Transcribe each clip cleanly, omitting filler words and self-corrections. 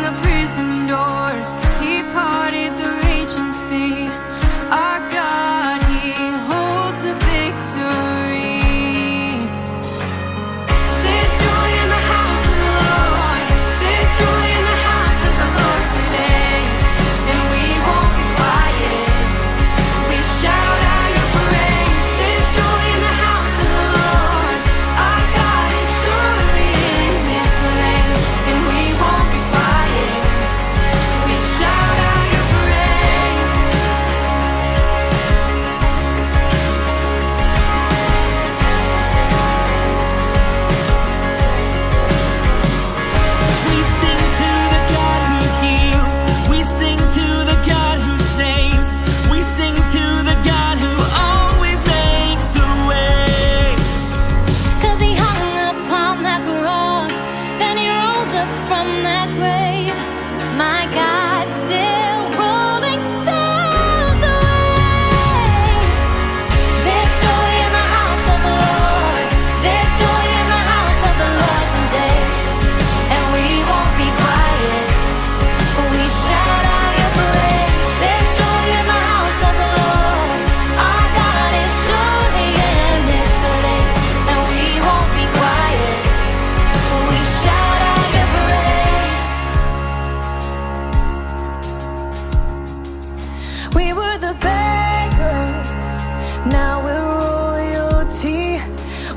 the prison doors. He parted the raging sea. Our God, He holds the victory. There's joy in the house of the Lord. There's joy in the house of the Lord today. And we won't be quiet. We shout out your praise. There's joy in the house of the Lord. Our God is surely in this place. And we won't be quiet. We shout out your praise. We sing to the God who heals. We sing to the God who saves. We sing to the God who always makes a way. 'Cause He hung upon that cross, then He rose up from that grave. My God, still rolling stones away. There's joy in the house of the Lord. There's joy in the house of the Lord today. And we won't be quiet. We shout out your praise. There's joy in the house of the Lord. Our God is surely in this place. And we won't be quiet. We shout out your praise. We were the beggars, now we're royalty.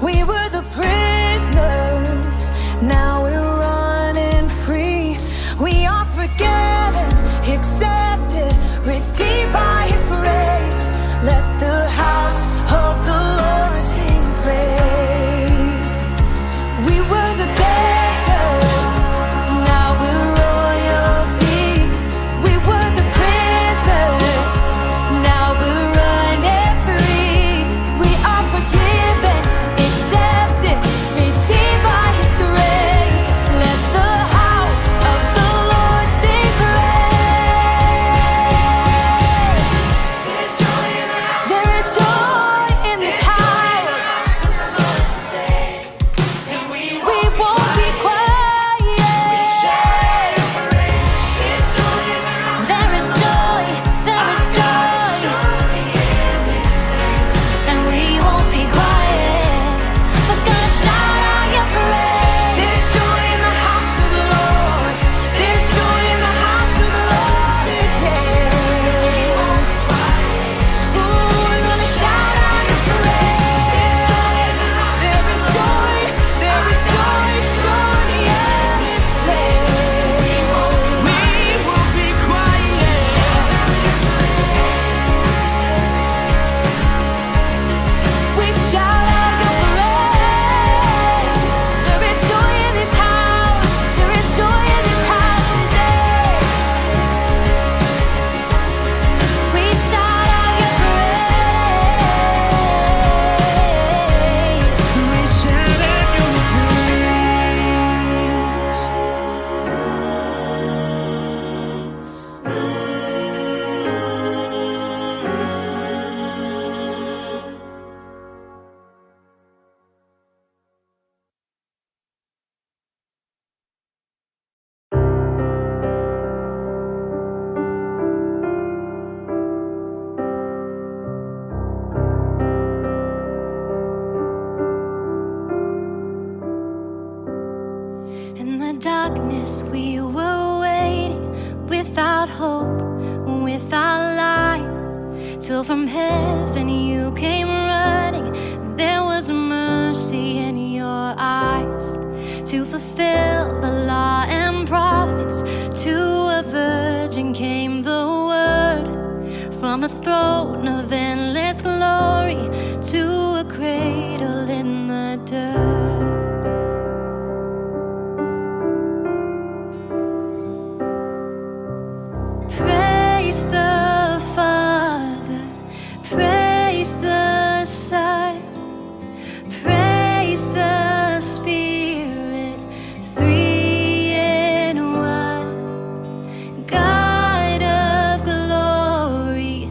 We were the prisoners, now we're running free. We are forgiven, accepted, redeemed by His grace. Let the house of the Lord sing praise. We were the beggars, now we're royalty. We were the prisoners, now we're running free. We are forgiven, accepted, redeemed by His grace. Let the house of the Lord sing praise. There is joy in this house. We won't be quiet. There is joy, and we won't be quiet. We're gonna shout out your praise. There's joy in the house of the Lord. There's joy in the house of the Lord today. Ooh, we're gonna shout out your praise. There is joy surely in this place. We will be quiet. We shout out your praise. There is joy in this house. There is joy in this house today. We shout out your praise. We shout out your In the darkness we were waiting, without hope, without light, till from heaven you came running. There was mercy in your eyes to fulfill the law and prophets. To a virgin came the word, from a throne of endless glory to a cradle in the dirt. Praise the Father, praise the Son, praise the Spirit, three in one. God of glory,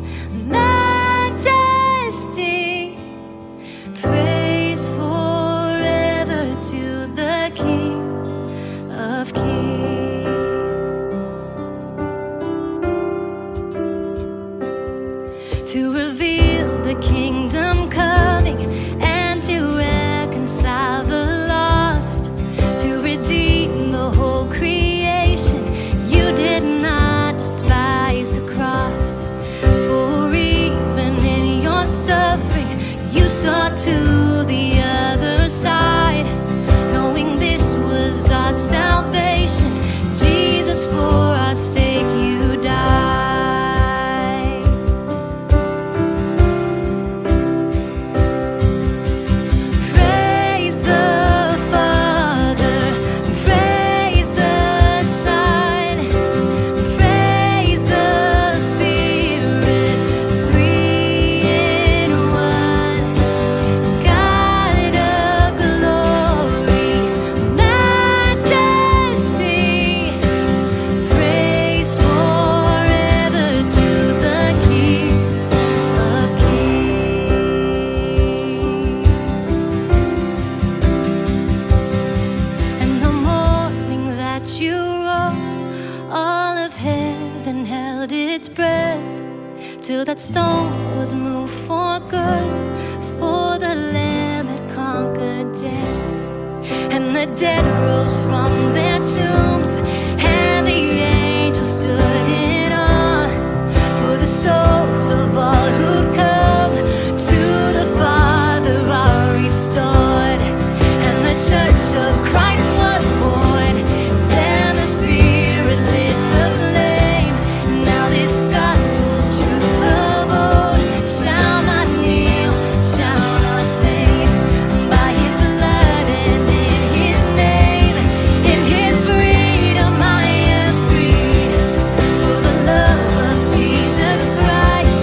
rose. All of heaven held its breath till that stone was moved for good. For the Lamb had conquered death, and the dead rose from their tombs, and the angels stood in awe for the souls of all who'd come to the Father are restored, and the church of Christ was born. Then the Spirit lit the flame. Now this gospel true of old shall not kneel, shall not fade. By His blood and in His name, in His freedom I am free. For the love of Jesus Christ,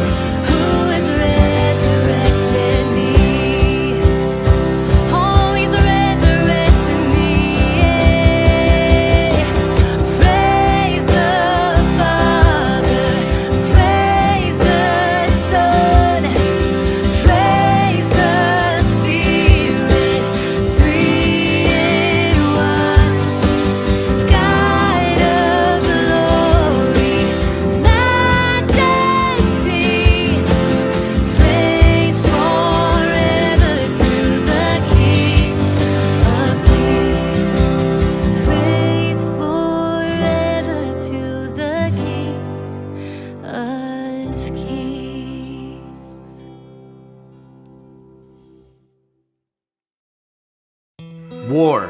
who has resurrected me. Oh, He's resurrected me. Praise the Father, praise the Son, praise the Spirit, three in one. Guide of glory, majesty, praise forever to the King of Kings. Praise forever to the King of Kings. War,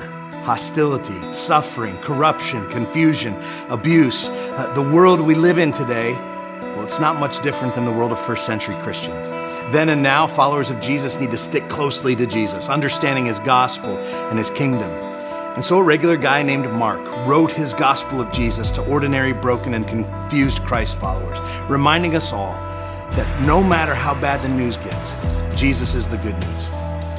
hostility, suffering, corruption, confusion, abuse. The world we live in today, well, it's not much different than the world of first century Christians. Then and now, followers of Jesus need to stick closely to Jesus, understanding His gospel and His kingdom. And so a regular guy named Mark wrote his gospel of Jesus to ordinary, broken, and confused Christ followers, reminding us all that no matter how bad the news gets, Jesus is the good news.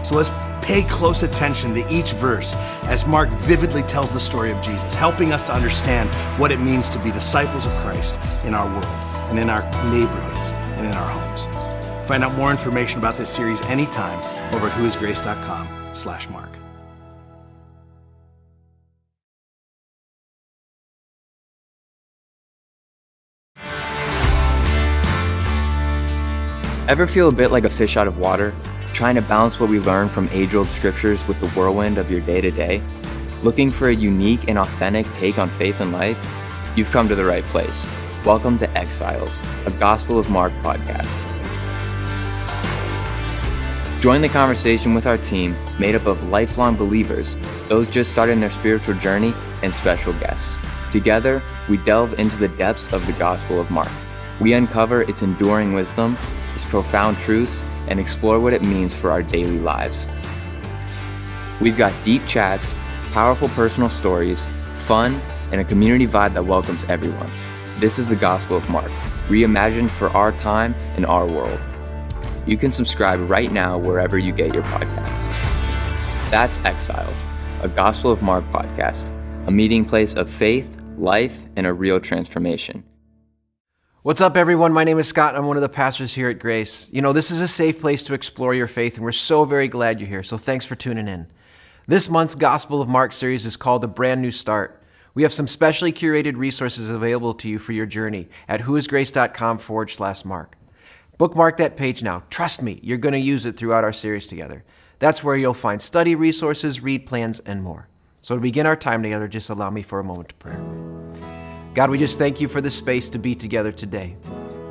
So let's pay close attention to each verse as Mark vividly tells the story of Jesus, helping us to understand what it means to be disciples of Christ in our world and in our neighborhoods and in our homes. Find out more information about this series anytime over at whoisgrace.com/Mark. Ever feel a bit like a fish out of water, trying to balance what we learn from age-old scriptures with the whirlwind of your day-to-day? Looking for a unique and authentic take on faith and life? You've come to the right place. Welcome to Exiles, a Gospel of Mark podcast. Join the conversation with our team made up of lifelong believers, those just starting their spiritual journey, and special guests. Together, we delve into the depths of the Gospel of Mark. We uncover its enduring wisdom, its profound truths, and explore what it means for our daily lives. We've got deep chats, powerful personal stories, fun, and a community vibe that welcomes everyone. This is the Gospel of Mark, reimagined for our time and our world. You can subscribe right now wherever you get your podcasts. That's Exiles, a Gospel of Mark podcast, a meeting place of faith, life, and a real transformation. What's up, everyone? My name is Scott. I'm one of the pastors here at Grace. You know, this is a safe place to explore your faith, and we're so very glad you're here, so thanks for tuning in. This month's Gospel of Mark series is called A Brand New Start. We have some specially curated resources available to you for your journey at whoisgrace.com/Mark. Bookmark that page now. Trust me, you're going to use it throughout our series together. That's where you'll find study resources, read plans, and more. So to begin our time together, just allow me for a moment of prayer. God, we just thank you for this space to be together today.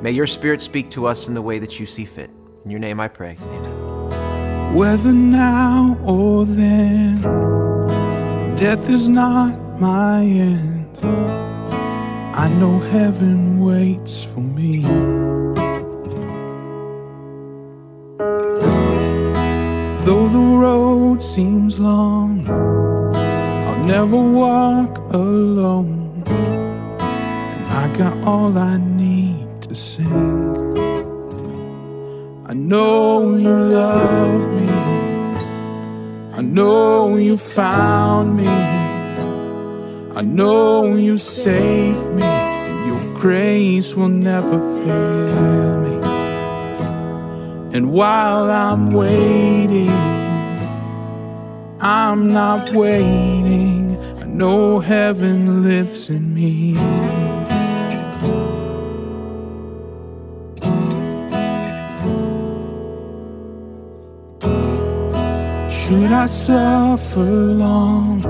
May your Spirit speak to us in the way that you see fit. In your name I pray, amen. Whether now or then, death is not my end. I know heaven waits for me. Though the road seems long, I'll never walk alone. I got all I need to sing. I know you love me. I know you found me. I know you saved me, and your grace will never fail me. And while I'm waiting, I'm not waiting. I know heaven lives in me. Should I suffer long?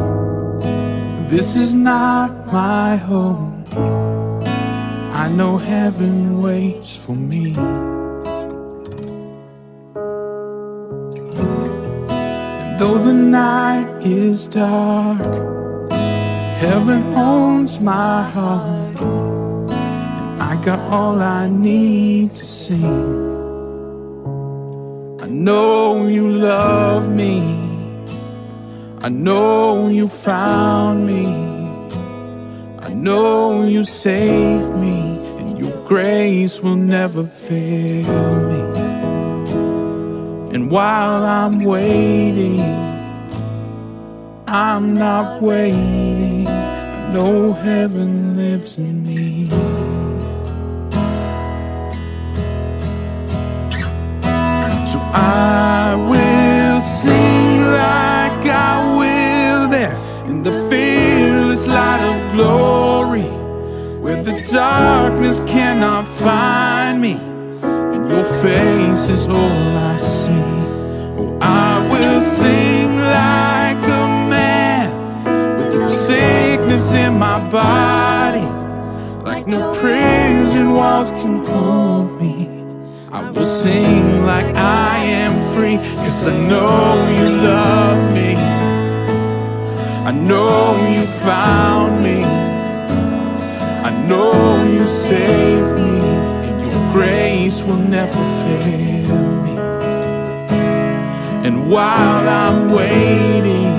This is not my home. I know heaven waits for me. And though the night is dark, heaven owns my heart. And I got all I need to sing. I know you love me. I know you found me. I know you saved me, and your grace will never fail me. And while I'm waiting, I'm not waiting. I know heaven lives in me. So I will sing like I will there in the fearless light of glory, where the darkness cannot find me, and your face is all I see. Oh, I will sing like a man with no sickness in my body, like no prison walls can hold me. I will sing like I am free, 'cause I know you love me. I know you found me. I know you saved me, and your grace will never fail me. And while I'm waiting,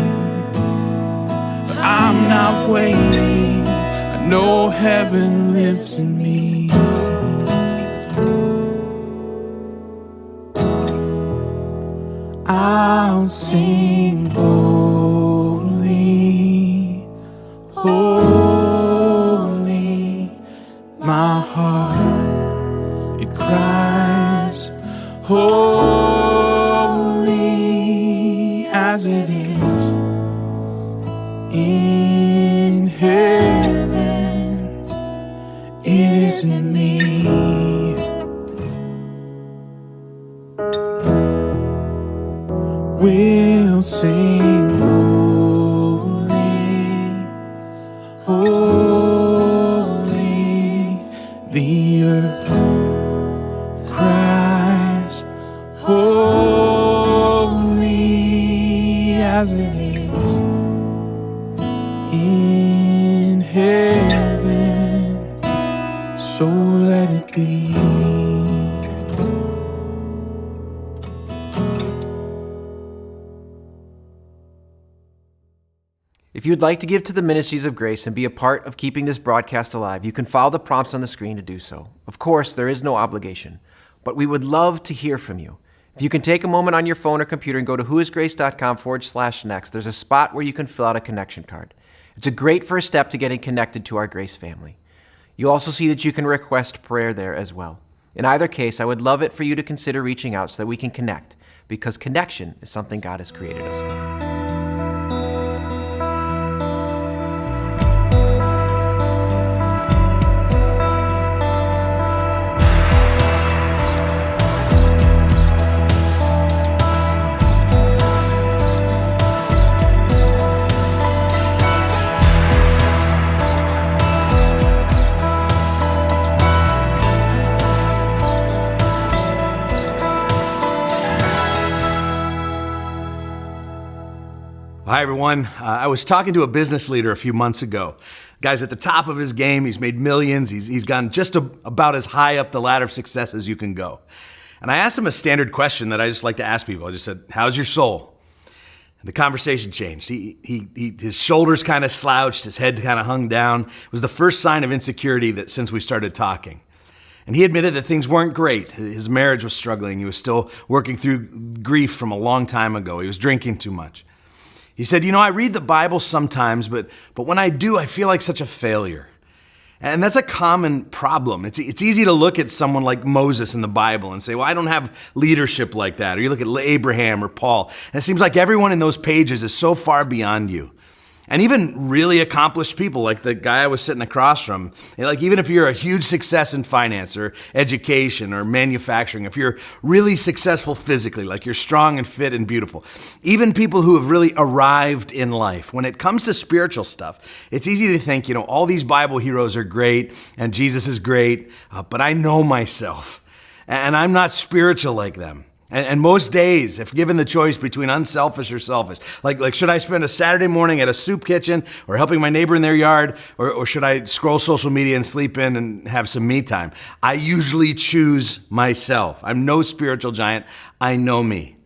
I'm not waiting. I know heaven lives in me. I'll sing holy, holy. My heart, it cries holy, as it is in heaven. It is in me. We'll sing holy, holy. The earth cries holy, as it is in heaven. So let it be. If you'd like to give to the Ministries of Grace and be a part of keeping this broadcast alive, you can follow the prompts on the screen to do so. Of course, there is no obligation, but we would love to hear from you. If you can take a moment on your phone or computer and go to whoisgrace.com/next, there's a spot where you can fill out a connection card. It's a great first step to getting connected to our Grace family. You'll also see that you can request prayer there as well. In either case, I would love it for you to consider reaching out so that we can connect, because connection is something God has created us for. Hi, everyone. I was talking to a business leader a few months ago. The guy's at the top of his game. He's made millions. He's gone just about as high up the ladder of success as you can go. And I asked him a standard question that I just like to ask people. I just said, "How's your soul?" And the conversation changed. His shoulders kind of slouched. His head kind of hung down. It was the first sign of insecurity that since we started talking. And he admitted that things weren't great. His marriage was struggling. He was still working through grief from a long time ago. He was drinking too much. He said, I read the Bible sometimes, but when I do, I feel like such a failure. And that's a common problem. It's easy to look at someone like Moses in the Bible and say, well, I don't have leadership like that. Or you look at Abraham or Paul, and it seems like everyone in those pages is so far beyond you. And even really accomplished people like the guy I was sitting across from, like even if you're a huge success in finance or education or manufacturing, if you're really successful physically, like you're strong and fit and beautiful, even people who have really arrived in life, when it comes to spiritual stuff, it's easy to think, all these Bible heroes are great and Jesus is great, but I know myself and I'm not spiritual like them. And most days, if given the choice between unselfish or selfish, like should I spend a Saturday morning at a soup kitchen or helping my neighbor in their yard, or should I scroll social media and sleep in and have some me time? I usually choose myself. I'm no spiritual giant. I know me.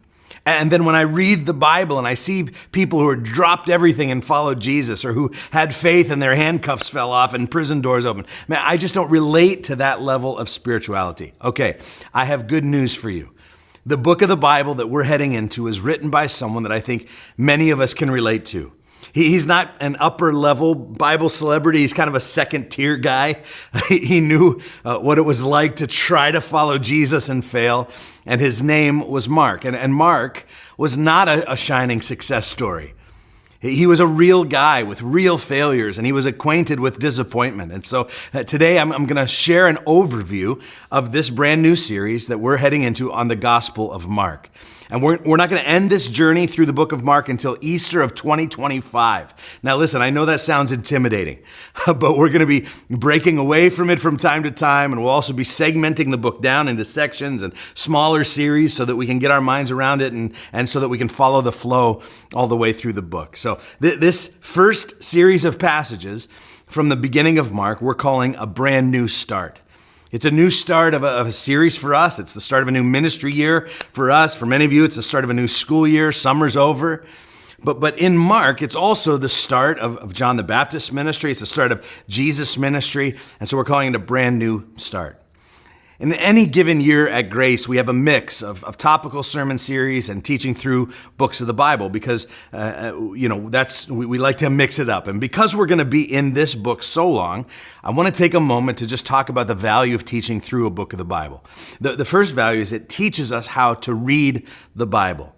And then when I read the Bible and I see people who had dropped everything and followed Jesus, or who had faith and their handcuffs fell off and prison doors opened, man, I just don't relate to that level of spirituality. Okay, I have good news for you. The book of the Bible that we're heading into is written by someone that I think many of us can relate to. He's not an upper level Bible celebrity. He's kind of a second tier guy. He knew what it was like to try to follow Jesus and fail. And his name was Mark. And Mark was not a shining success story. He was a real guy with real failures, and he was acquainted with disappointment. And so today I'm going to share an overview of this brand new series that we're heading into on the Gospel of Mark. And we're not going to end this journey through the book of Mark until Easter of 2025. Now listen, I know that sounds intimidating, but we're going to be breaking away from it from time to time, and we'll also be segmenting the book down into sections and smaller series so that we can get our minds around it and so that we can follow the flow all the way through the book. So this first series of passages from the beginning of Mark, we're calling a brand new start. It's a new start of a series for us. It's the start of a new ministry year for us. For many of you, it's the start of a new school year. Summer's over. But in Mark, it's also the start of John the Baptist's ministry. It's the start of Jesus' ministry. And so we're calling it a brand new start. In any given year at Grace, we have a mix of topical sermon series and teaching through books of the Bible because, we like to mix it up. And because we're going to be in this book so long, I want to take a moment to just talk about the value of teaching through a book of the Bible. The first value is it teaches us how to read the Bible.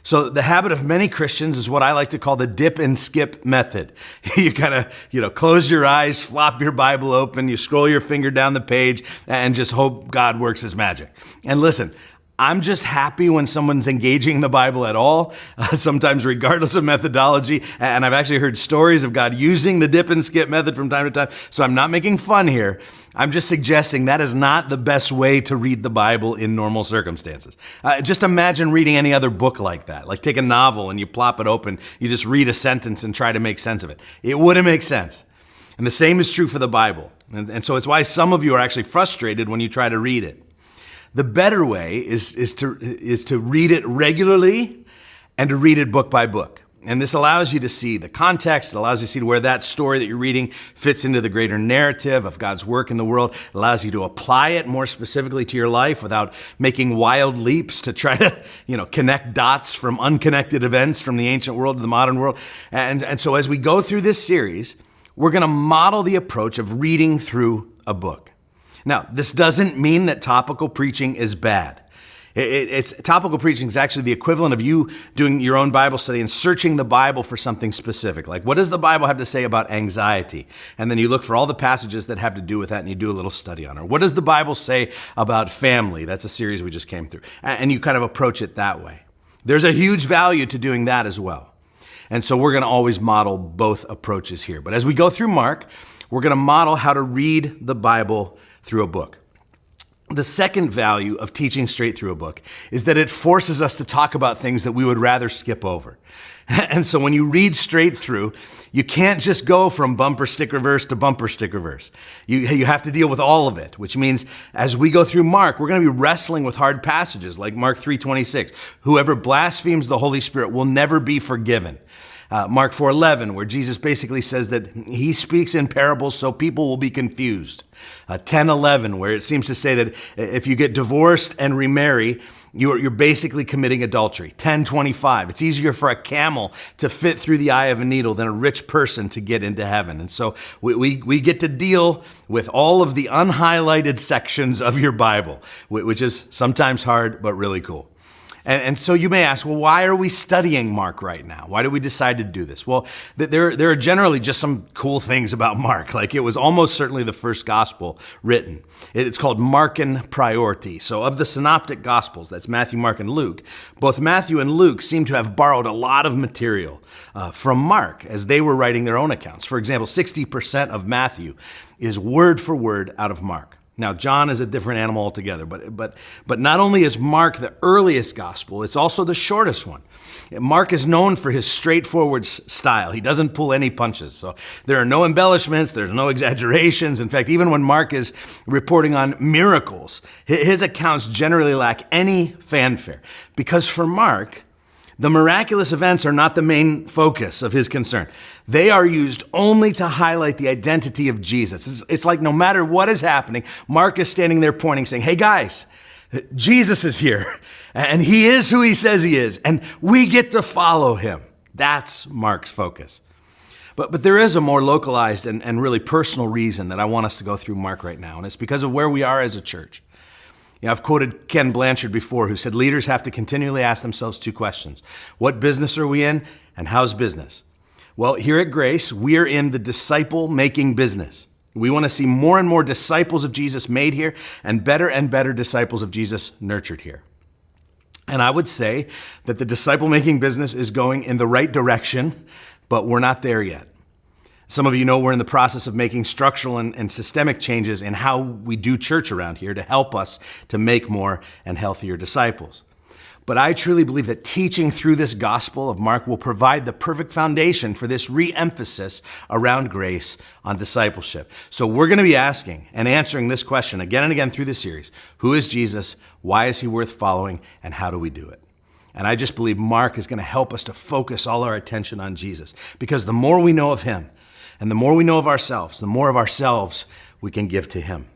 So the habit of many Christians is what I like to call the dip and skip method. You kind of, close your eyes, flop your Bible open, you scroll your finger down the page and just hope God works his magic. And listen, I'm just happy when someone's engaging the Bible at all, sometimes regardless of methodology. And I've actually heard stories of God using the dip and skip method from time to time. So I'm not making fun here. I'm just suggesting that is not the best way to read the Bible in normal circumstances. Just imagine reading any other book like that. Like take a novel and you plop it open, you just read a sentence and try to make sense of it. It wouldn't make sense. And the same is true for the Bible. And so it's why some of you are actually frustrated when you try to read it. The better way is to read it regularly and to read it book by book. And this allows you to see the context. It allows you to see where that story that you're reading fits into the greater narrative of God's work in the world. It allows you to apply it more specifically to your life without making wild leaps to try to, connect dots from unconnected events from the ancient world to the modern world. And so as we go through this series, we're going to model the approach of reading through a book. Now, this doesn't mean that topical preaching is bad. Topical preaching is actually the equivalent of you doing your own Bible study and searching the Bible for something specific. Like, what does the Bible have to say about anxiety? And then you look for all the passages that have to do with that and you do a little study on it. What does the Bible say about family? That's a series we just came through. And you kind of approach it that way. There's a huge value to doing that as well. And so we're going to always model both approaches here. But as we go through Mark, we're going to model how to read the Bible through a book. The second value of teaching straight through a book is that it forces us to talk about things that we would rather skip over. And so when you read straight through, you can't just go from bumper sticker verse to bumper sticker verse. You have to deal with all of it, which means as we go through Mark, we're going to be wrestling with hard passages like Mark 3:26. Whoever blasphemes the Holy Spirit will never be forgiven. Mark 4:11, where Jesus basically says that he speaks in parables so people will be confused. 10:11, where it seems to say that if you get divorced and remarry, you're basically committing adultery. 10:25, it's easier for a camel to fit through the eye of a needle than a rich person to get into heaven. And so we get to deal with all of the unhighlighted sections of your Bible, which is sometimes hard, but really cool. And so you may ask, well, why are we studying Mark right now? Why did we decide to do this? Well, there are generally just some cool things about Mark. Like, it was almost certainly the first gospel written. It's called Markan priority. So of the synoptic gospels, that's Matthew, Mark, and Luke, both Matthew and Luke seem to have borrowed a lot of material from Mark as they were writing their own accounts. For example, 60% of Matthew is word for word out of Mark. Now, John is a different animal altogether, but not only is Mark the earliest gospel, it's also the shortest one. Mark is known for his straightforward style. He doesn't pull any punches. So there are no embellishments, there's no exaggerations. In fact, even when Mark is reporting on miracles, his accounts generally lack any fanfare. Because for Mark, the miraculous events are not the main focus of his concern. They are used only to highlight the identity of Jesus. It's like no matter what is happening, Mark is standing there pointing, saying, hey guys, Jesus is here, and he is who he says he is, and we get to follow him. That's Mark's focus. But there is a more localized and really personal reason that I want us to go through Mark right now, and it's because of where we are as a church. I've quoted Ken Blanchard before, who said leaders have to continually ask themselves two questions. What business are we in, and how's business? Well, here at Grace, we are in the disciple-making business. We want to see more and more disciples of Jesus made here and better disciples of Jesus nurtured here. And I would say that the disciple-making business is going in the right direction, but we're not there yet. Some of you know we're in the process of making structural and systemic changes in how we do church around here to help us to make more and healthier disciples. But I truly believe that teaching through this gospel of Mark will provide the perfect foundation for this re-emphasis around grace on discipleship. So we're going to be asking and answering this question again and again through this series. Who is Jesus? Why is he worth following? And how do we do it? And I just believe Mark is going to help us to focus all our attention on Jesus, because the more we know of him, and the more we know of ourselves, the more of ourselves we can give to him.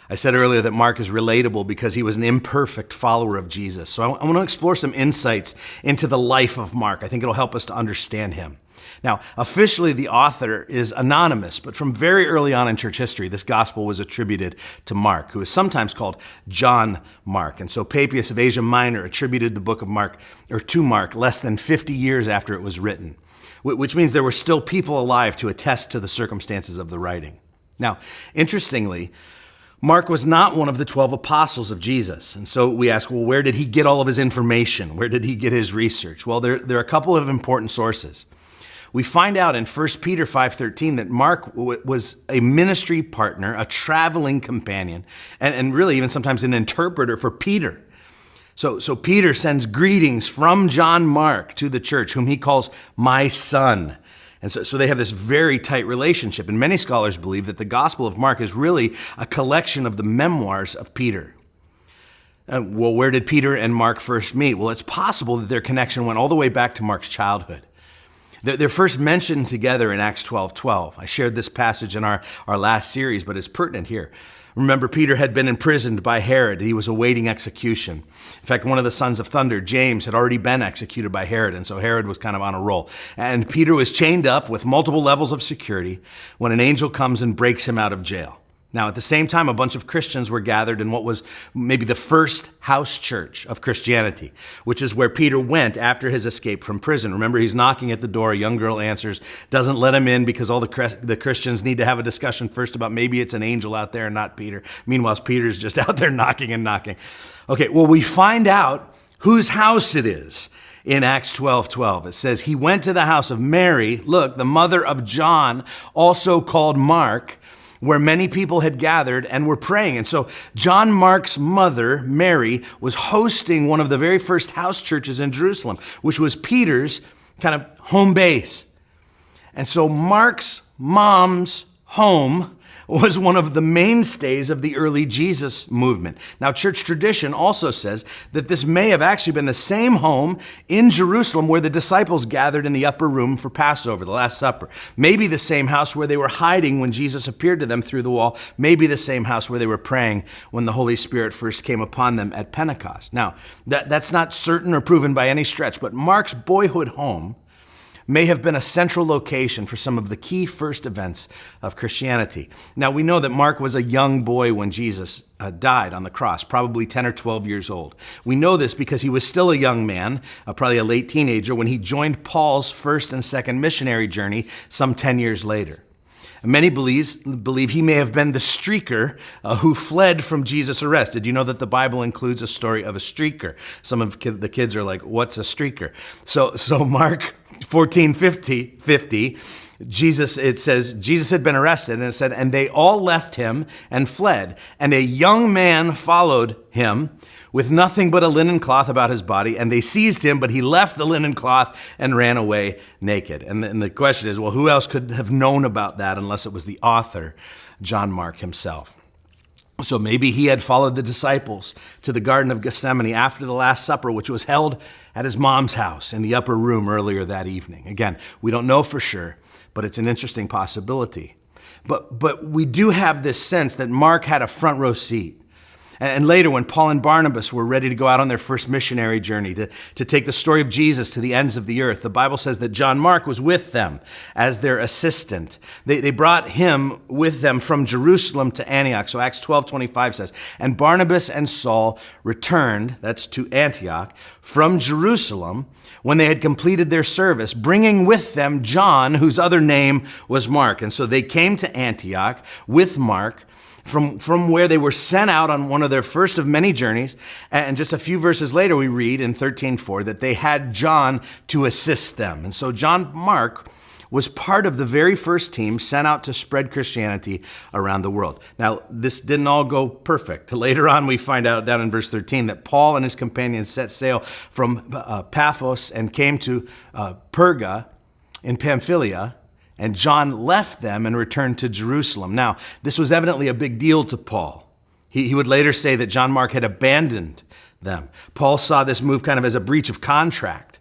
I said earlier that Mark is relatable because he was an imperfect follower of Jesus. So I want to explore some insights into the life of Mark. I think it'll help us to understand him. Now, officially the author is anonymous, but from very early on in church history, this gospel was attributed to Mark, who is sometimes called John Mark. And so Papias of Asia Minor attributed the book of Mark, or to Mark, less than 50 years after it was written, which means there were still people alive to attest to the circumstances of the writing. Now, interestingly, Mark was not one of the 12 apostles of Jesus. And so we ask, well, where did he get all of his information? Where did he get his research? Well, there are a couple of important sources. We find out in 1 Peter 5:13 that Mark was a ministry partner, a traveling companion, and really even sometimes an interpreter for Peter. So Peter sends greetings from John Mark to the church, whom he calls my son. And so they have this very tight relationship. And many scholars believe that the Gospel of Mark is really a collection of the memoirs of Peter. Well, where did Peter and Mark first meet? Well, it's possible that their connection went all the way back to Mark's childhood. They're first mentioned together in Acts 12:12. I shared this passage in our last series, but it's pertinent here. Remember, Peter had been imprisoned by Herod. He was awaiting execution. In fact, one of the sons of thunder, James, had already been executed by Herod, and so Herod was kind of on a roll. And Peter was chained up with multiple levels of security when an angel comes and breaks him out of jail. Now, at the same time, a bunch of Christians were gathered in what was maybe the first house church of Christianity, which is where Peter went after his escape from prison. Remember, he's knocking at the door. A young girl answers, doesn't let him in because all the Christians need to have a discussion first about maybe it's an angel out there and not Peter. Meanwhile, Peter's just out there knocking and knocking. Okay, well, we find out whose house it is in Acts 12:12. It says, he went to the house of Mary, look, the mother of John, also called Mark, where many people had gathered and were praying. And so John Mark's mother, Mary, was hosting one of the very first house churches in Jerusalem, which was Peter's kind of home base. And so Mark's mom's home was one of the mainstays of the early Jesus movement. Now, church tradition also says that this may have actually been the same home in Jerusalem where the disciples gathered in the upper room for Passover, the Last Supper. Maybe the same house where they were hiding when Jesus appeared to them through the wall. Maybe the same house where they were praying when the Holy Spirit first came upon them at Pentecost. Now, that's not certain or proven by any stretch, but Mark's boyhood home may have been a central location for some of the key first events of Christianity. Now, we know that Mark was a young boy when Jesus died on the cross, probably 10 or 12 years old. We know this because he was still a young man, probably a late teenager, when he joined Paul's first and second missionary journey some 10 years later. Many believe he may have been the streaker who fled from Jesus' arrest. Did you know that the Bible includes a story of a streaker? Some of the kids are like, what's a streaker? So Mark 14:50, it says, Jesus had been arrested, and it said, and they all left him and fled. And a young man followed him with nothing but a linen cloth about his body, and they seized him, but he left the linen cloth and ran away naked. And the question is, well, who else could have known about that unless it was the author, John Mark himself? So maybe he had followed the disciples to the Garden of Gethsemane after the Last Supper, which was held at his mom's house in the upper room earlier that evening. Again, we don't know for sure, but it's an interesting possibility. But we do have this sense that Mark had a front row seat. And later, when Paul and Barnabas were ready to go out on their first missionary journey to take the story of Jesus to the ends of the earth, the Bible says that John Mark was with them as their assistant. They brought him with them from Jerusalem to Antioch. So Acts 12:25 says, and Barnabas and Saul returned, that's to Antioch, from Jerusalem when they had completed their service, bringing with them John, whose other name was Mark. And so they came to Antioch with Mark, from where they were sent out on one of their first of many journeys. And just a few verses later, we read in 13:4 that they had John to assist them. And so John Mark was part of the very first team sent out to spread Christianity around the world. Now, this didn't all go perfect. Later on, we find out down in verse 13 that Paul and his companions set sail from Paphos and came to Perga in Pamphylia, and John left them and returned to Jerusalem. Now, this was evidently a big deal to Paul. He would later say that John Mark had abandoned them. Paul saw this move kind of as a breach of contract.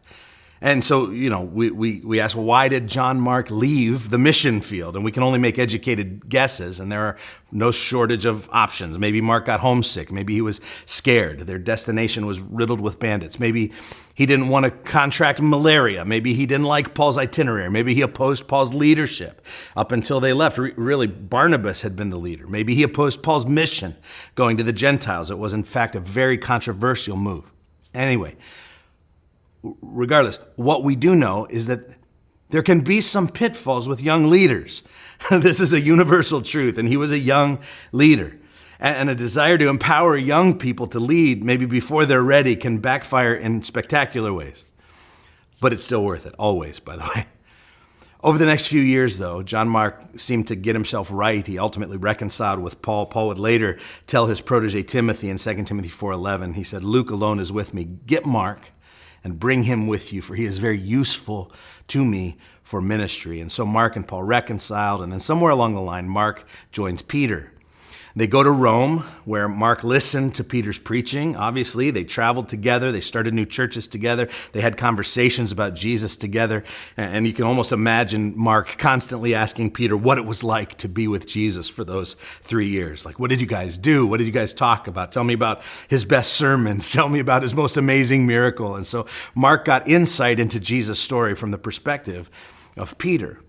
And so, we ask, well, why did John Mark leave the mission field? And we can only make educated guesses, and there are no shortage of options. Maybe Mark got homesick. Maybe he was scared. Their destination was riddled with bandits. Maybe he didn't want to contract malaria. Maybe he didn't like Paul's itinerary. Maybe he opposed Paul's leadership up until they left. Really, Barnabas had been the leader. Maybe he opposed Paul's mission going to the Gentiles. It was, in fact, a very controversial move. Anyway, regardless, what we do know is that there can be some pitfalls with young leaders. This is a universal truth, and he was a young leader. And a desire to empower young people to lead, maybe before they're ready, can backfire in spectacular ways. But it's still worth it, always, by the way. Over the next few years, though, John Mark seemed to get himself right. He ultimately reconciled with Paul. Paul would later tell his protege Timothy in 2 Timothy 4:11, he said, Luke alone is with me. Get Mark and bring him with you, for he is very useful to me for ministry. And so Mark and Paul reconciled, and then somewhere along the line, Mark joins Peter. They go to Rome, where Mark listened to Peter's preaching. Obviously, they traveled together. They started new churches together. They had conversations about Jesus together. And you can almost imagine Mark constantly asking Peter what it was like to be with Jesus for those 3 years. Like, what did you guys do? What did you guys talk about? Tell me about his best sermons. Tell me about his most amazing miracle. And so Mark got insight into Jesus' story from the perspective of Peter.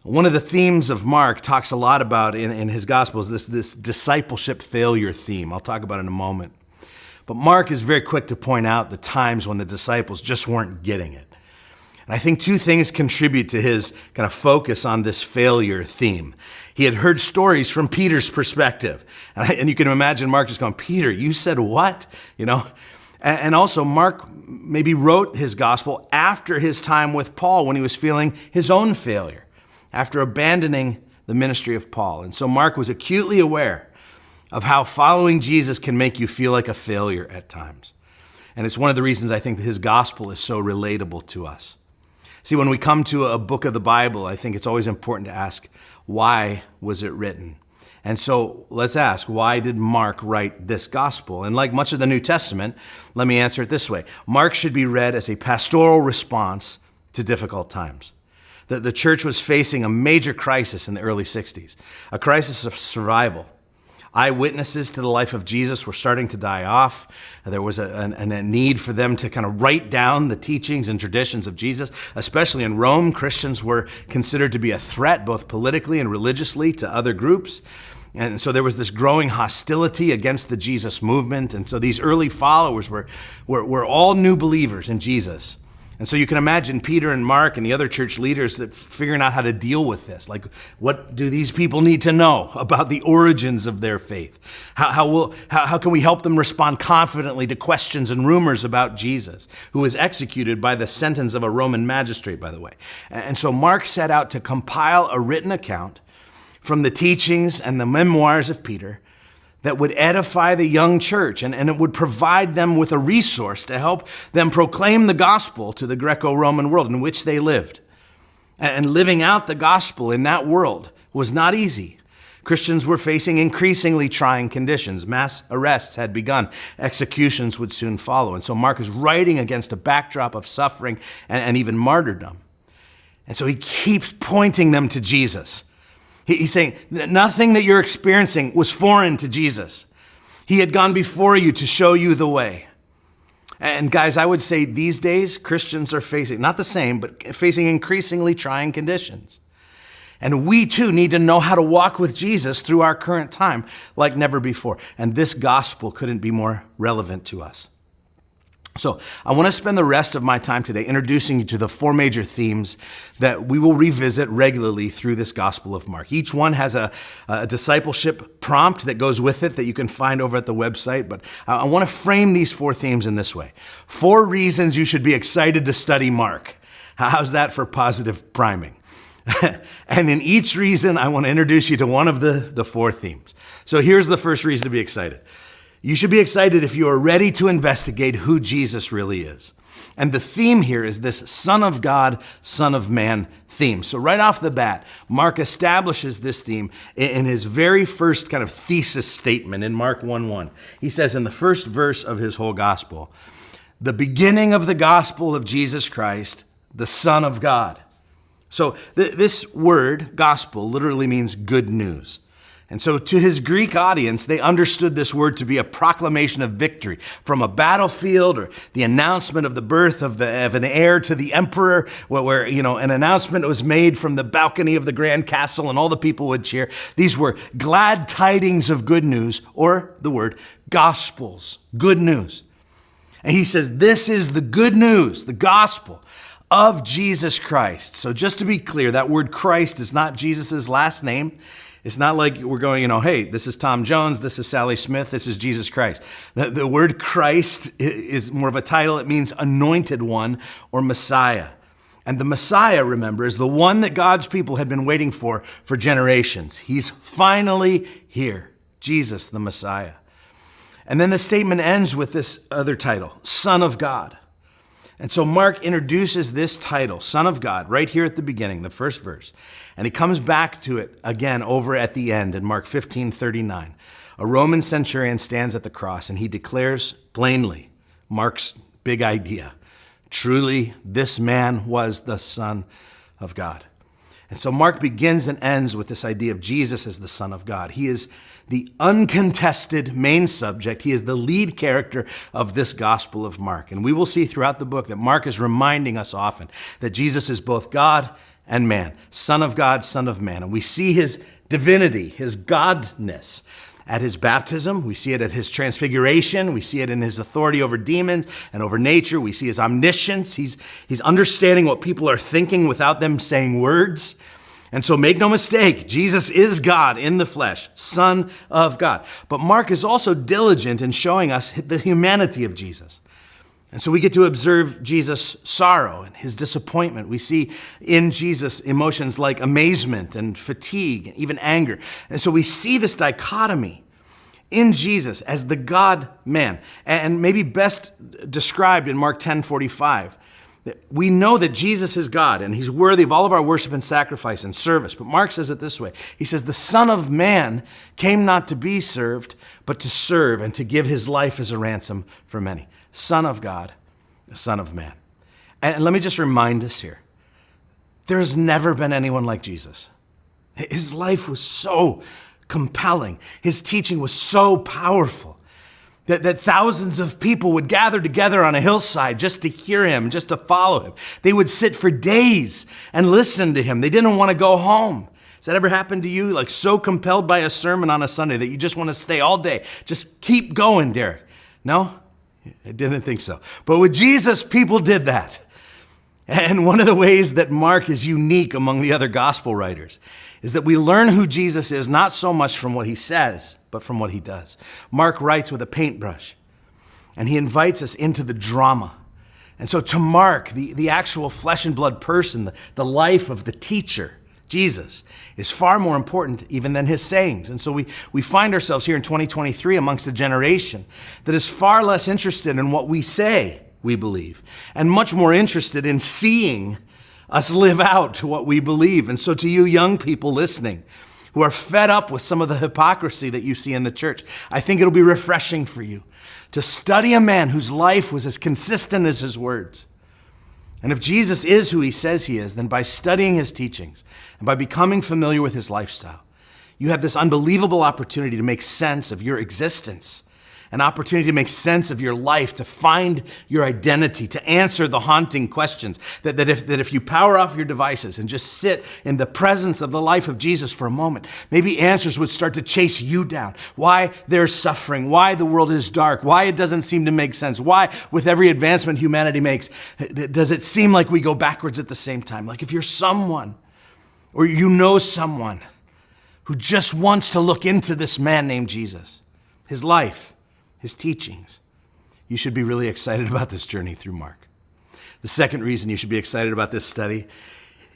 One of the themes of Mark talks a lot about in his Gospels, this discipleship failure theme. I'll talk about it in a moment. But Mark is very quick to point out the times when the disciples just weren't getting it. And I think two things contribute to his kind of focus on this failure theme. He had heard stories from Peter's perspective. And you can imagine Mark just going, Peter, you said what? And also Mark maybe wrote his gospel after his time with Paul when he was feeling his own failure, after abandoning the ministry of Paul. And so Mark was acutely aware of how following Jesus can make you feel like a failure at times. And it's one of the reasons I think that his gospel is so relatable to us. See, when we come to a book of the Bible, I think it's always important to ask, why was it written? And so let's ask, why did Mark write this gospel? And like much of the New Testament, let me answer it this way. Mark should be read as a pastoral response to difficult times. The church was facing a major crisis in the early 60s, a crisis of survival, Eyewitnesses to the life of Jesus were starting to die off. There was a need for them to kind of write down the teachings and traditions of Jesus. Especially in Rome, Christians were considered to be a threat, both politically and religiously, to other groups. And so there was this growing hostility against the Jesus movement. And so these early followers were all new believers in Jesus. And so you can imagine Peter and Mark and the other church leaders that figuring out how to deal with this. Like, what do these people need to know about the origins of their faith? How can we help them respond confidently to questions and rumors about Jesus, who was executed by the sentence of a Roman magistrate, by the way? And so Mark set out to compile a written account from the teachings and the memoirs of Peter that would edify the young church, and it would provide them with a resource to help them proclaim the gospel to the Greco-Roman world in which they lived. And living out the gospel in that world was not easy. Christians were facing increasingly trying conditions. Mass arrests had begun. Executions would soon follow. And so Mark is writing against a backdrop of suffering and even martyrdom. And so he keeps pointing them to Jesus. He's saying that nothing that you're experiencing was foreign to Jesus. He had gone before you to show you the way. And guys, I would say these days, Christians are facing, not the same, but facing increasingly trying conditions. And we too need to know how to walk with Jesus through our current time like never before. And this gospel couldn't be more relevant to us. So I want to spend the rest of my time today introducing you to the 4 major themes that we will revisit regularly through this Gospel of Mark. Each one has a discipleship prompt that goes with it that you can find over at the website. But I want to frame these 4 themes in this way. 4 reasons you should be excited to study Mark. How's that for positive priming? And in each reason, I want to introduce you to one of the 4 themes. So here's the first reason to be excited. You should be excited if you are ready to investigate who Jesus really is. And the theme here is this Son of God, Son of Man theme. So right off the bat, Mark establishes this theme in his very first kind of thesis statement in Mark 1:1. He says in the first verse of his whole gospel, the beginning of the gospel of Jesus Christ, the Son of God. So this word, gospel, literally means good news. And so to his Greek audience, they understood this word to be a proclamation of victory from a battlefield, or the announcement of the birth of an heir to the emperor, where an announcement was made from the balcony of the grand castle and all the people would cheer. These were glad tidings of good news, or the word gospels, good news. And he says, this is the good news, the gospel of Jesus Christ. So just to be clear, that word Christ is not Jesus' last name. It's not like we're going, hey, this is Tom Jones, this is Sally Smith, this is Jesus Christ. The word Christ is more of a title. It means anointed one or Messiah. And the Messiah, remember, is the one that God's people had been waiting for generations. He's finally here, Jesus, the Messiah. And then the statement ends with this other title, Son of God. And so Mark introduces this title, Son of God, right here at the beginning, the first verse. And he comes back to it again over at the end in Mark 15:39. A Roman centurion stands at the cross and he declares plainly Mark's big idea. Truly, this man was the Son of God. And so Mark begins and ends with this idea of Jesus as the Son of God. He is the uncontested main subject. He is the lead character of this Gospel of Mark. And we will see throughout the book that Mark is reminding us often that Jesus is both God and man, Son of God, Son of Man. And we see his divinity, his godness at his baptism. We see it at his transfiguration. We see it in his authority over demons and over nature. We see his omniscience. He's understanding what people are thinking without them saying words. And so make no mistake, Jesus is God in the flesh, Son of God. But Mark is also diligent in showing us the humanity of Jesus. And so we get to observe Jesus' sorrow and his disappointment. We see in Jesus emotions like amazement and fatigue, and even anger. And so we see this dichotomy in Jesus as the God-man. And maybe best described in Mark 10:45. We know that Jesus is God and he's worthy of all of our worship and sacrifice and service. But Mark says it this way. He says, the Son of Man came not to be served, but to serve and to give his life as a ransom for many. Son of God, Son of Man. And let me just remind us here, there has never been anyone like Jesus. His life was so compelling. His teaching was so powerful that thousands of people would gather together on a hillside just to hear him, just to follow him. They would sit for days and listen to him. They didn't want to go home. Has that ever happened to you? Like so compelled by a sermon on a Sunday that you just want to stay all day. Just keep going, Derek. No? I didn't think so. But with Jesus, people did that. And one of the ways that Mark is unique among the other gospel writers is that we learn who Jesus is not so much from what he says, but from what he does. Mark writes with a paintbrush, and he invites us into the drama. And so to Mark, the actual flesh and blood person, the life of the teacher, Jesus, is far more important even than his sayings. And so we find ourselves here in 2023 amongst a generation that is far less interested in what we say we believe and much more interested in seeing us live out what we believe. And so to you young people listening who are fed up with some of the hypocrisy that you see in the church, I think it'll be refreshing for you to study a man whose life was as consistent as his words. And if Jesus is who he says he is, then by studying his teachings and by becoming familiar with his lifestyle, you have this unbelievable opportunity to make sense of your existence, an opportunity to make sense of your life, to find your identity, to answer the haunting questions that if you power off your devices and just sit in the presence of the life of Jesus for a moment, maybe answers would start to chase you down. Why there's suffering, why the world is dark, why it doesn't seem to make sense, why with every advancement humanity makes, does it seem like we go backwards at the same time? Like if you're someone, or you know someone who just wants to look into this man named Jesus, his life, his teachings, you should be really excited about this journey through Mark. The second reason you should be excited about this study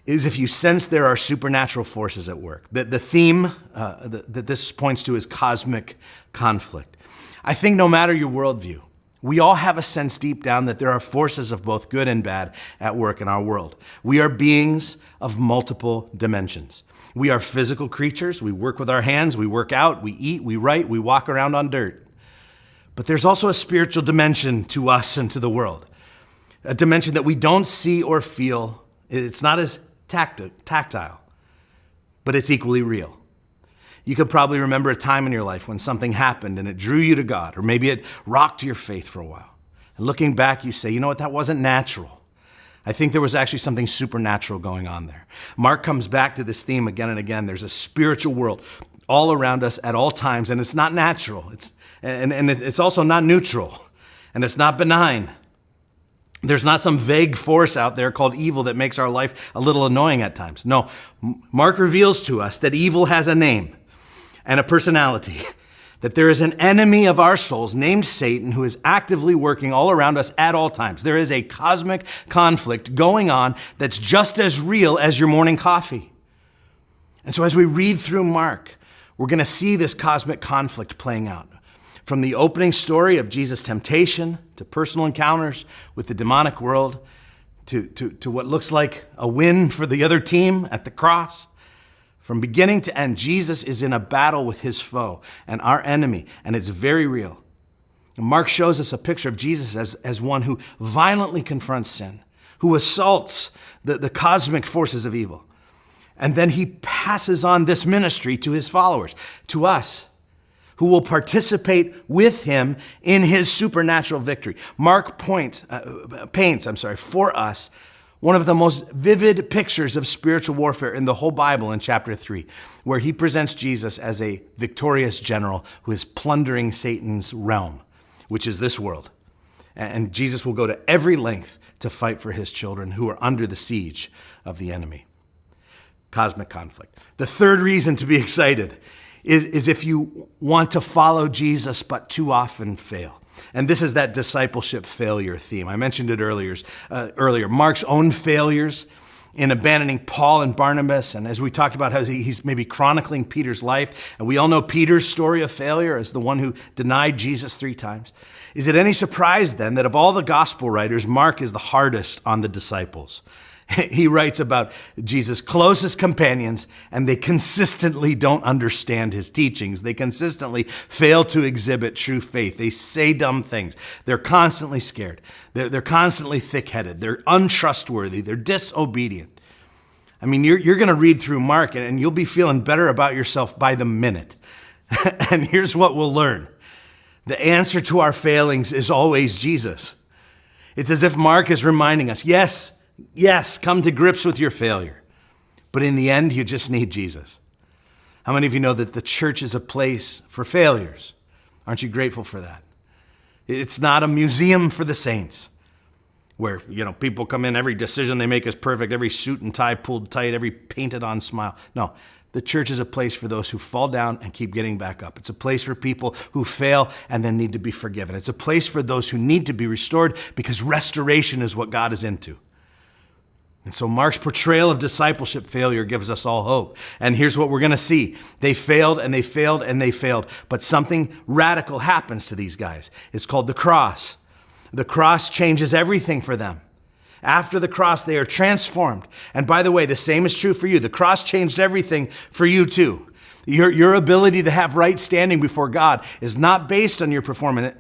is if you sense there are supernatural forces at work. The theme that this points to is cosmic conflict. I think no matter your worldview, we all have a sense deep down that there are forces of both good and bad at work in our world. We are beings of multiple dimensions. We are physical creatures. We work with our hands. We work out. We eat. We write. We walk around on dirt. But there's also a spiritual dimension to us and to the world, a dimension that we don't see or feel. It's not as tactile, but it's equally real. You could probably remember a time in your life when something happened and it drew you to God, or maybe it rocked your faith for a while. And looking back, you say, you know what, that wasn't natural. I think there was actually something supernatural going on there. Mark comes back to this theme again and again. There's a spiritual world all around us at all times, and it's not natural. It's also not neutral, and it's not benign. There's not some vague force out there called evil that makes our life a little annoying at times. No, Mark reveals to us that evil has a name and a personality, that there is an enemy of our souls named Satan who is actively working all around us at all times. There is a cosmic conflict going on that's just as real as your morning coffee. And so as we read through Mark, we're going to see this cosmic conflict playing out. From the opening story of Jesus' temptation, to personal encounters with the demonic world, to what looks like a win for the other team at the cross. From beginning to end, Jesus is in a battle with his foe and our enemy, and it's very real. And Mark shows us a picture of Jesus as one who violently confronts sin, who assaults the cosmic forces of evil. And then he passes on this ministry to his followers, to us, who will participate with him in his supernatural victory. Mark paints for us one of the most vivid pictures of spiritual warfare in the whole Bible in chapter 3, where he presents Jesus as a victorious general who is plundering Satan's realm, which is this world. And Jesus will go to every length to fight for his children who are under the siege of the enemy. Cosmic conflict. The third reason to be excited is if you want to follow Jesus but too often fail. And this is that discipleship failure theme. I mentioned it earlier. Mark's own failures in abandoning Paul and Barnabas, and as we talked about how he's maybe chronicling Peter's life, and we all know Peter's story of failure as the one who denied Jesus 3 times. Is it any surprise then that of all the gospel writers, Mark is the hardest on the disciples? He writes about Jesus' closest companions, and they consistently don't understand his teachings. They consistently fail to exhibit true faith. They say dumb things. They're constantly scared. They're constantly thick-headed. They're untrustworthy. They're disobedient. I mean, you're going to read through Mark and you'll be feeling better about yourself by the minute. And here's what we'll learn. The answer to our failings is always Jesus. It's as if Mark is reminding us, yes, come to grips with your failure. But in the end, you just need Jesus. How many of you know that the church is a place for failures? Aren't you grateful for that? It's not a museum for the saints where, people come in, every decision they make is perfect, every suit and tie pulled tight, every painted on smile. No, the church is a place for those who fall down and keep getting back up. It's a place for people who fail and then need to be forgiven. It's a place for those who need to be restored because restoration is what God is into. And so Mark's portrayal of discipleship failure gives us all hope. And here's what we're going to see. They failed and they failed and they failed. But something radical happens to these guys. It's called the cross. The cross changes everything for them. After the cross, they are transformed. And by the way, the same is true for you. The cross changed everything for you too. Your ability to have right standing before God is not based on your performance.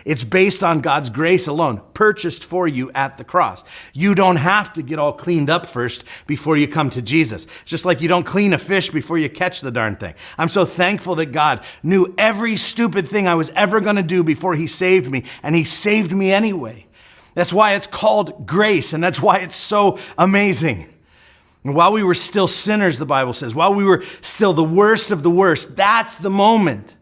It's based on God's grace alone, purchased for you at the cross. You don't have to get all cleaned up first before you come to Jesus. Just like you don't clean a fish before you catch the darn thing. I'm so thankful that God knew every stupid thing I was ever going to do before he saved me, and he saved me anyway. That's why it's called grace, and that's why it's so amazing. And while we were still sinners, the Bible says, while we were still the worst of the worst, that's the moment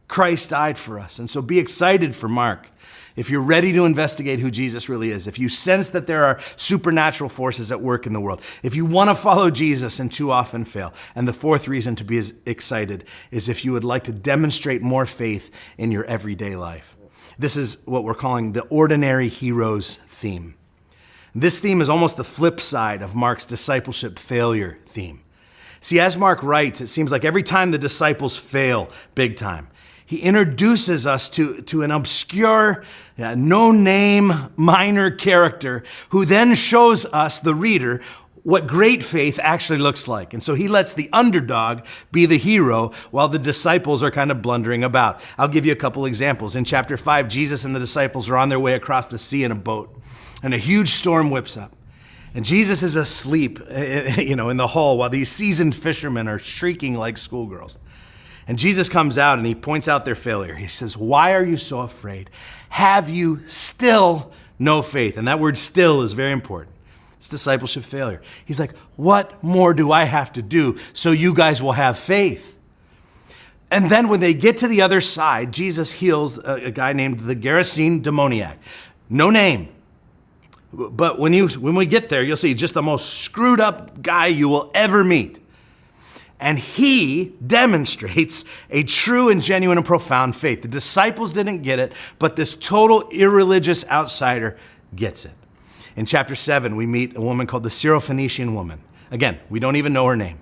Christ died for us. And so be excited for Mark. If you're ready to investigate who Jesus really is, if you sense that there are supernatural forces at work in the world, if you want to follow Jesus and too often fail. And the fourth reason to be as excited is if you would like to demonstrate more faith in your everyday life. This is what we're calling the ordinary heroes theme. This theme is almost the flip side of Mark's discipleship failure theme. See, as Mark writes, it seems like every time the disciples fail big time, he introduces us to an obscure, no-name minor character who then shows us, the reader, what great faith actually looks like. And so he lets the underdog be the hero while the disciples are kind of blundering about. I'll give you a couple examples. In chapter 5, Jesus and the disciples are on their way across the sea in a boat, and a huge storm whips up. And Jesus is asleep, in the hull while these seasoned fishermen are shrieking like schoolgirls. And Jesus comes out and he points out their failure. He says, "Why are you so afraid? Have you still no faith?" And that word "still" is very important. It's discipleship failure. He's like, what more do I have to do so you guys will have faith? And then when they get to the other side, Jesus heals a guy named the Gerasene demoniac. No name. But when we get there, you'll see just the most screwed up guy you will ever meet. And he demonstrates a true and genuine and profound faith. The disciples didn't get it, but this total irreligious outsider gets it. In chapter 7, we meet a woman called the Syrophoenician woman. Again, we don't even know her name.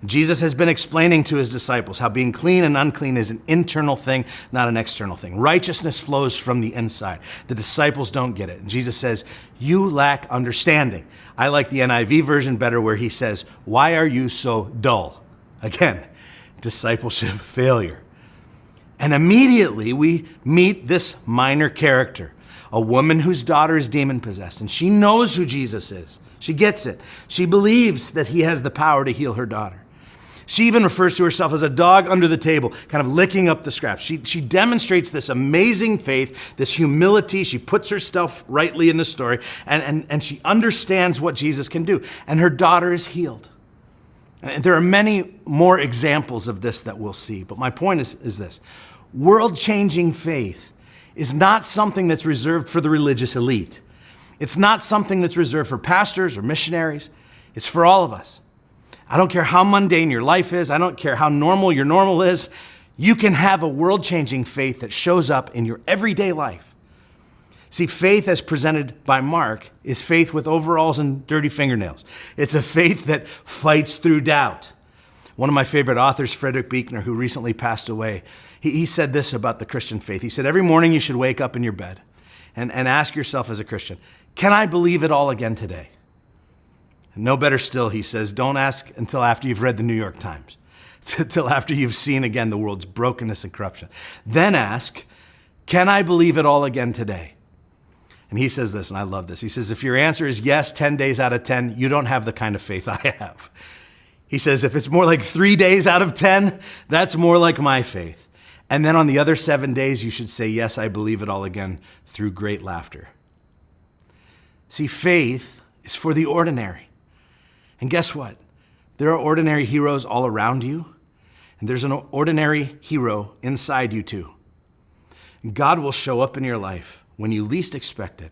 Jesus has been explaining to his disciples how being clean and unclean is an internal thing, not an external thing. Righteousness flows from the inside. The disciples don't get it. And Jesus says, "You lack understanding." I like the NIV version better where he says, "Why are you so dull?" Again, discipleship failure. And immediately we meet this minor character, a woman whose daughter is demon-possessed, and she knows who Jesus is. She gets it. She believes that he has the power to heal her daughter. She even refers to herself as a dog under the table, kind of licking up the scraps. She demonstrates this amazing faith, this humility. She puts herself rightly in the story, and she understands what Jesus can do. And her daughter is healed. And there are many more examples of this that we'll see. But my point is this. World-changing faith is not something that's reserved for the religious elite. It's not something that's reserved for pastors or missionaries. It's for all of us. I don't care how mundane your life is. I don't care how normal your normal is. You can have a world-changing faith that shows up in your everyday life. See, faith as presented by Mark is faith with overalls and dirty fingernails. It's a faith that fights through doubt. One of my favorite authors, Frederick Buechner, who recently passed away, he said this about the Christian faith. He said, every morning you should wake up in your bed and ask yourself as a Christian, can I believe it all again today? And no better still, he says, don't ask until after you've read the New York Times, till after you've seen again the world's brokenness and corruption. Then ask, can I believe it all again today? And he says this, and I love this. He says, if your answer is yes, 10 days out of 10, you don't have the kind of faith I have. He says, if it's more like 3 days out of 10, that's more like my faith. And then on the other 7 days, you should say, yes, I believe it all again through great laughter. See, faith is for the ordinary. And guess what? There are ordinary heroes all around you, and there's an ordinary hero inside you too. God will show up in your life when you least expect it.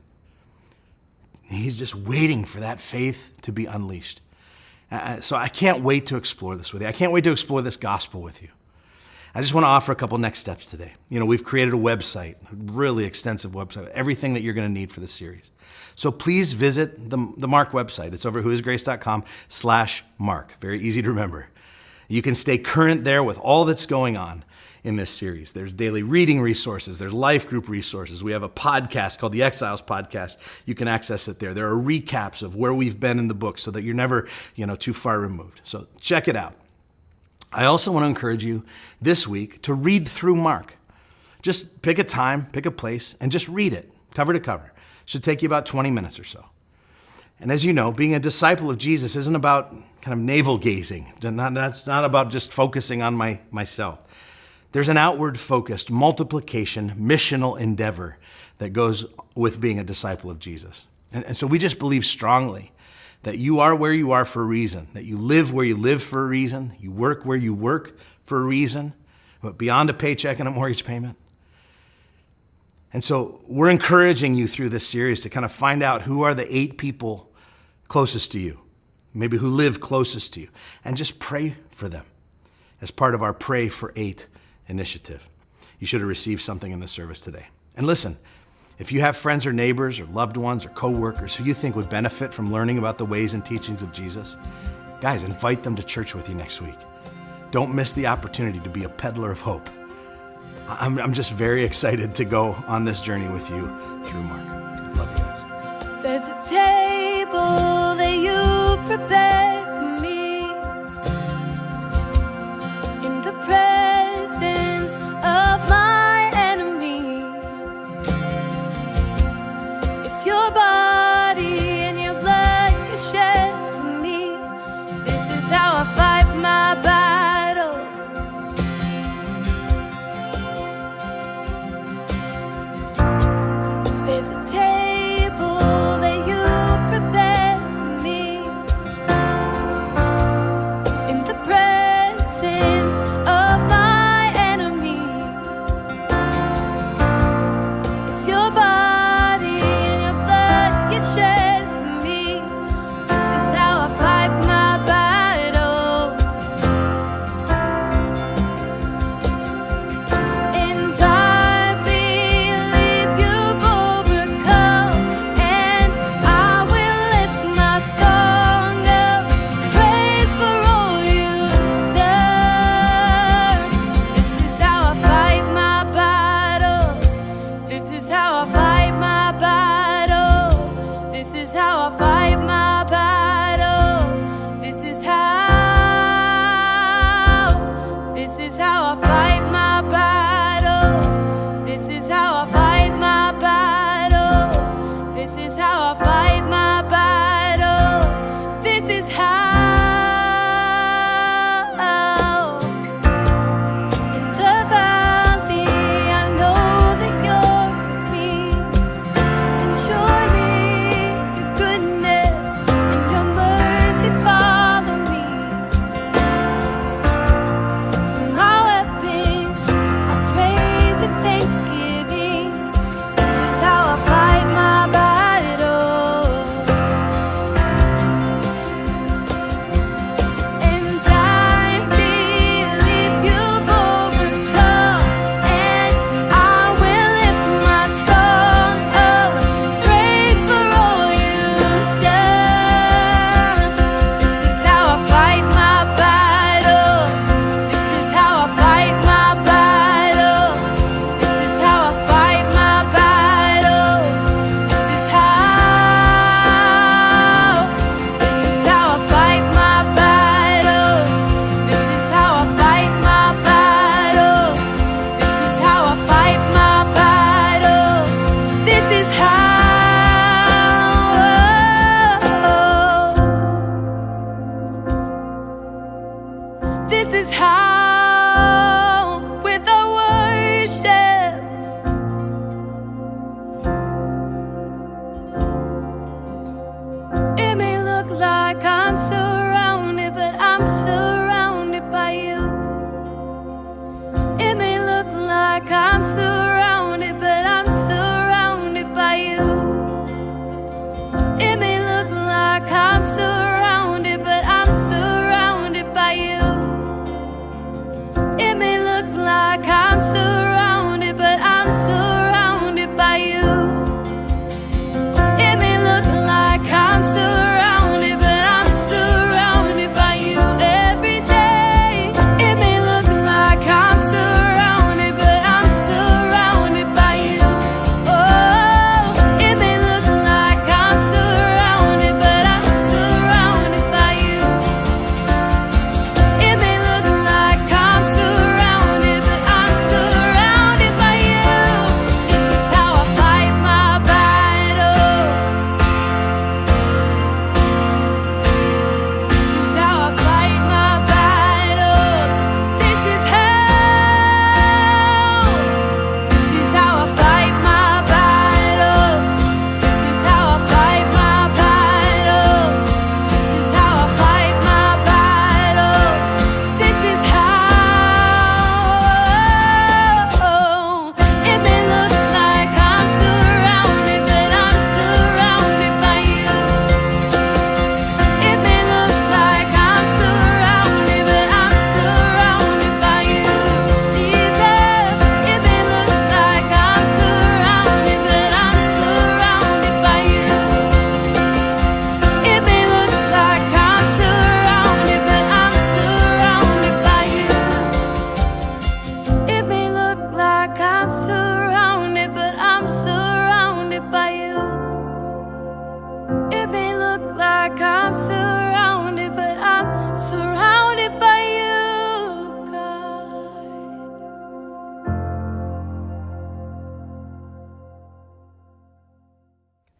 He's just waiting for that faith to be unleashed. So I can't wait to explore this with you. I can't wait to explore this gospel with you. I just want to offer a couple next steps today. We've created a website, a really extensive website, everything that you're going to need for this series. So please visit the Mark website. It's over whoisgrace.com/Mark. Very easy to remember. You can stay current there with all that's going on in this series. There's daily reading resources. There's life group resources. We have a podcast called the Exiles Podcast. You can access it there. There are recaps of where we've been in the book so that you're never, too far removed. So check it out. I also want to encourage you this week to read through Mark. Just pick a time, pick a place, and just read it cover to cover. It should take you about 20 minutes or so. And as you know, being a disciple of Jesus isn't about kind of navel gazing. That's not about just focusing on myself. There's an outward focused multiplication, missional endeavor that goes with being a disciple of Jesus. And so we just believe strongly that you are where you are for a reason, that you live where you live for a reason, you work where you work for a reason, but beyond a paycheck and a mortgage payment. And so we're encouraging you through this series to kind of find out who are the 8 people closest to you, maybe who live closest to you, and just pray for them as part of our Pray for 8 initiative. You should have received something in the service today. And listen, if you have friends or neighbors or loved ones or coworkers who you think would benefit from learning about the ways and teachings of Jesus, guys, invite them to church with you next week. Don't miss the opportunity to be a peddler of hope. I'm just very excited to go on this journey with you through Mark. Love you guys. There's a table that you prepare for me in the presence of my enemies. It's your body and your blood you shed for me. This is how I fight my battle. There's a table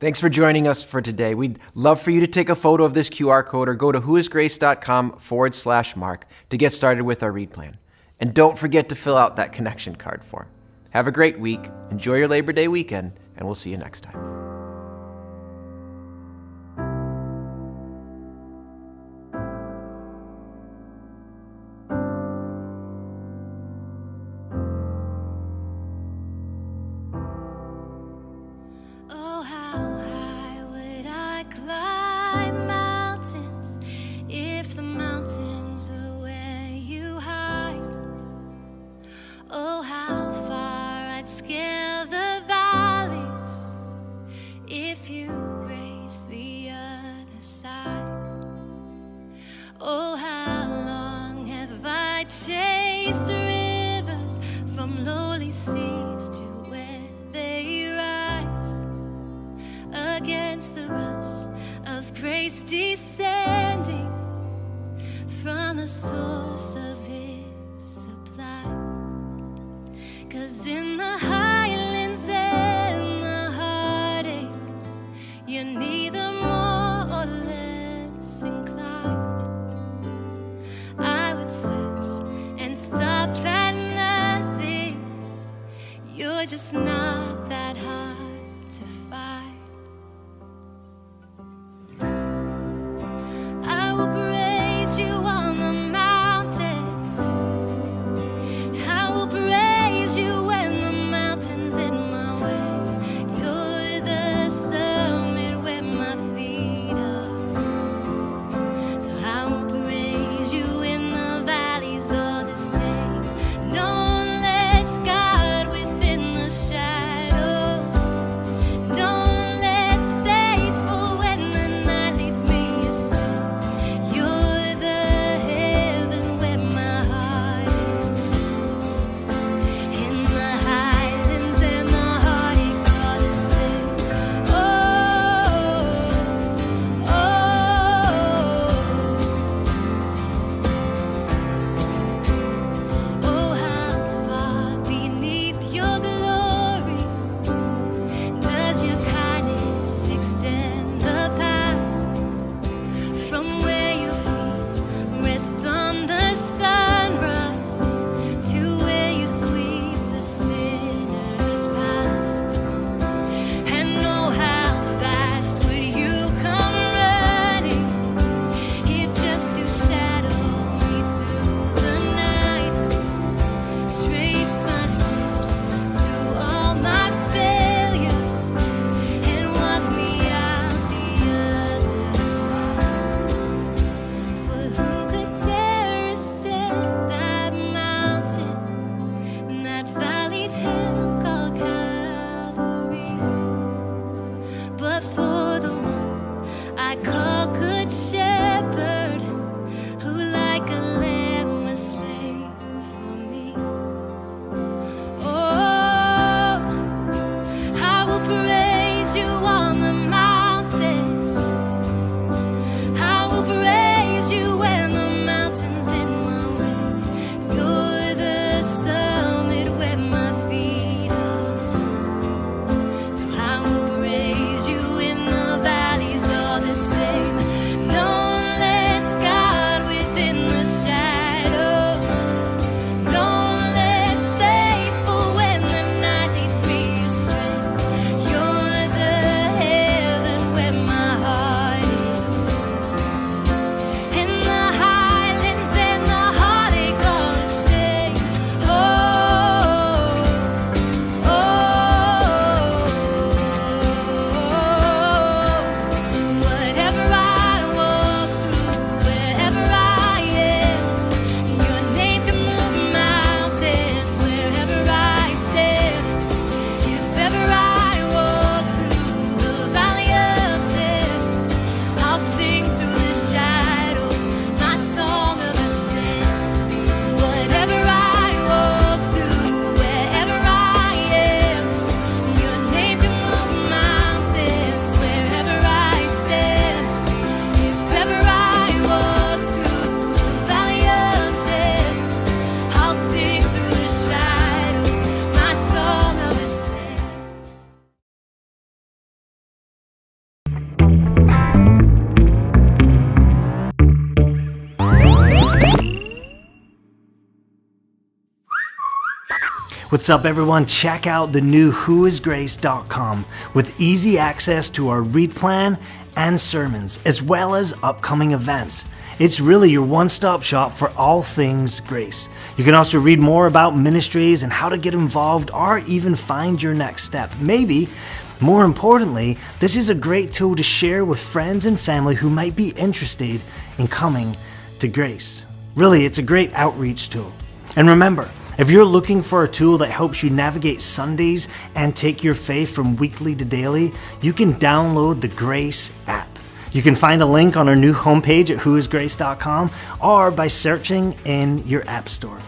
Thanks for joining us for today. We'd love for you to take a photo of this QR code or go to whoisgrace.com/mark to get started with our read plan. And don't forget to fill out that connection card form. Have a great week, enjoy your Labor Day weekend, and we'll see you next time. Oh, how high would I climb mountains if the mountains were where you hide? Oh, how far I'd scale the valleys if you grace the other side. Oh, how long have I chased rivers from lowly seas to where they rise against the rush of grace descending from the source of its supply. 'Cause in the highlands and the heartache, you're neither more or less inclined. I would search and stop at nothing. You're just not that hard to find. I will praise you on the mountain. I will praise you when the mountain's in my way. You're the summit where my feet are. So I will praise you in the valleys all the same. No one less God within the shadow What's up, everyone? Check out the new whoisgrace.com with easy access to our read plan and sermons, as well as upcoming events. It's really your one-stop shop for all things grace. You can also read more about ministries and how to get involved, or even find your next step. Maybe, more importantly, this is a great tool to share with friends and family who might be interested in coming to Grace. Really, it's a great outreach tool. And remember, if you're looking for a tool that helps you navigate Sundays and take your faith from weekly to daily, you can download the Grace app. You can find a link on our new homepage at whoisgrace.com or by searching in your app store.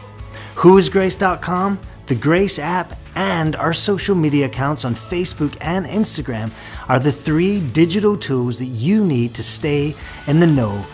Whoisgrace.com, the Grace app, and our social media accounts on Facebook and Instagram are the 3 digital tools that you need to stay in the know